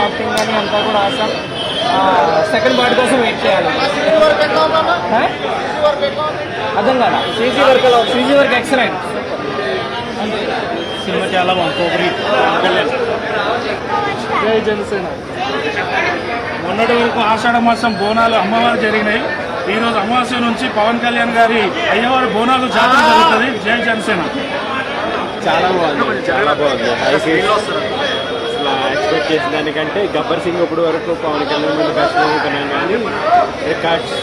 Acting కానీ అంతా కూడా ఆసం. సెకండ్ పార్ట్ కోసం వెయిట్ చేయాలి. అర్థం కదా. CG work excellent. సినిమా చాలా బాగుంది. జై జనసేన. మొన్నటి వరకు ఆషాఢ మాసం బోనాలు అమ్మవారు జరిగినాయి. ఈరోజు అమావాస్య నుంచి పవన్ కళ్యాణ్ గారి అయ్యవారి బోనాలు జాతర జరుగుతుంది. జై జనసేన. చాలా బాగుంది, చాలా బాగుంది. అసలు ఎక్స్పెక్ట్ చేసిన దానికంటే గబ్బర్ సింగ్ ఇప్పుడు వరకు పవన్ కళ్యాణ్ మీద బెస్ట్ అనుకున్నాం, కానీ రికార్డ్స్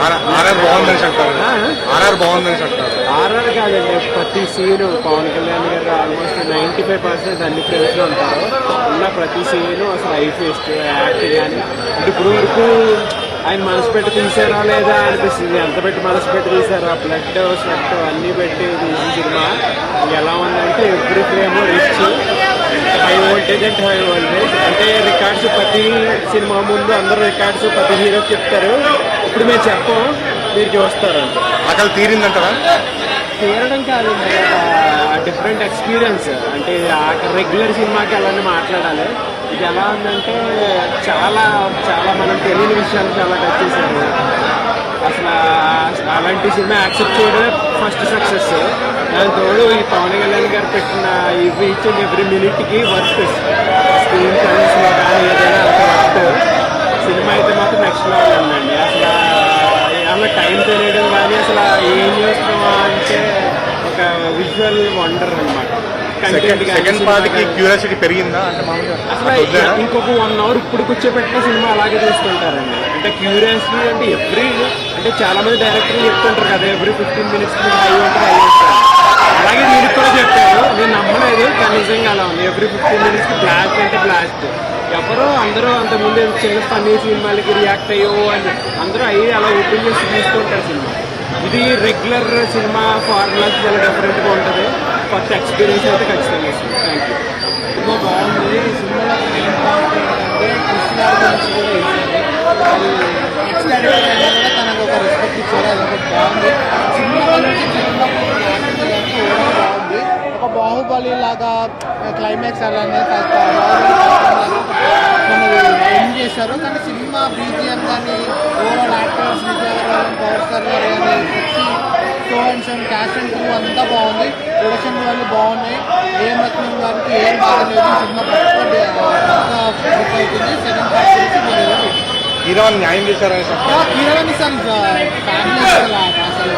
ఆర్ఆర్ కాదండి. ప్రతి సీను పవన్ కళ్యాణ్ గారు ఆల్మోస్ట్ 95% అన్ని ఫ్రేమ్స్లో ఉంటారు. ఉన్న ప్రతి సీను అసలు ఐ ఫేస్ట్ యాక్టింగ్ కానీ అంటే ఇప్పుడు వరకు ఆయన మనసు పెట్టి తీసారా లేదా అనిపిస్తుంది. ఎంత పెట్టి మనసు పెట్టి తీసారా, బ్లడ్ స్వెట్ అన్నీ పెట్టి తీసిన సినిమా ఎలా ఉందంటే every frame rich, high voltage and high voltage. అంటే రికార్డ్స్ ప్రతి సినిమా ముందు అందరూ రికార్డ్స్ ప్రతి హీరో చెప్తారు. ఇప్పుడు మేము చెప్పం, మీరు చూస్తారు. అసలు తీరిందంటారా? తీరడం కాదు, డిఫరెంట్ ఎక్స్పీరియన్స్. అంటే రెగ్యులర్ సినిమాకి అలానే మాట్లాడాలి. ఇది ఎలా ఉందంటే చాలా చాలా మనం తెలియని విషయాలు చాలా టచ్ చేశారు. అసలు అలాంటి సినిమా యాక్సెప్ట్ చేయడమే ఫస్ట్ సక్సెస్. దాని తోడు ఈ పవన్ కళ్యాణ్ గారు పెట్టిన ఇవి ఇచ్చిన ఎవ్రీ మినిట్కి వర్క్, స్క్రీన్ కనెక్షన్ కానీ ఏదైనా వర్క్. సినిమా అయితే మాత్రం నెక్స్ట్ లెవెల్ ఉందండి. అసలు అలా టైం తెలియడం కానీ అసలు ఏం చేస్తున్నామా అంటే ఒక విజువల్ వండర్ అనమాట. సెకండ్ పార్ట్ కి క్యూరియాసిటీ పెరిగిందా అంటే అసలు ఇంకొక 1 hour ఇప్పుడు కూర్చోబెట్టిన సినిమా అలాగే చూస్తుంటారండి. అంటే క్యూరియాసిటీ అంటే అంటే చాలా మంది డైరెక్టర్లు చెప్తుంటారు కదా, ఎవ్రీ 15 minutes హై ఉంటుంది. అలాగే దీనికి కూడా చెప్పారు. నేను నమ్మలేదు, కానీ నిజంగా అలా ఉంది. ఎవ్రీ 15 minutes బ్లాస్ట్ అంటే బ్లాస్ట్. ఎవరో అందరూ అంతకుముందు చిన్న ఫన్నీ సినిమాలకి రియాక్ట్ అయ్యో అని అందరూ అయ్యి అలా ఓపెన్ చేసి తీసుకుంటారు సినిమా. ఇది రెగ్యులర్ సినిమా ఫార్ములాస్ చాలా డిఫరెంట్గా ఉంటుంది. కొత్త ఎక్స్పీరియన్స్ అయితే ఖచ్చితంగా వస్తుంది. Thank you. సినిమా బాగుంది. సినిమాలో మెయిన్ పాయింట్ ఏంటంటే కృష్ణార్ గురించి కూడా ఇచ్చింది. ఎక్స్టెండెడ్ తనకు ఒక రెస్పెక్ట్ ఇచ్చారు. అది ఒకటి బాగుంది. సినిమా గురించి బాగుంది. ఒక బాహుబలి లాగా క్లైమాక్స్ అలానే ఎండ్ చేశారు. కానీ సినిమా బీజిఎం కానీ overall actors Vijayawada power star గారు కానీ ప్రతి show and show cash and crew అంతా బాగుంది. ప్రొడక్షన్ వాళ్ళు బాగున్నాయి. ఏం రత్నం గారికి ఏం బాగలేదు. సినిమా పక్క అవుతుంది. సెకండ్ పార్ట్ గురించి హీరోని న్యాయం చేశారని హీరోని సార్ ఫ్యామిలీ అసలు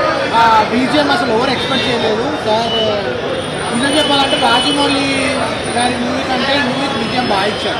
బీజిఎం అసలు ఎవరు ఎక్స్పెక్ట్ చేయలేదు సార్. నిజం చెప్పాలంటే రాజమౌళి గారి మూవీ కంటే ఈ మూవీకి బీజిఎం బాగా ఇచ్చారు.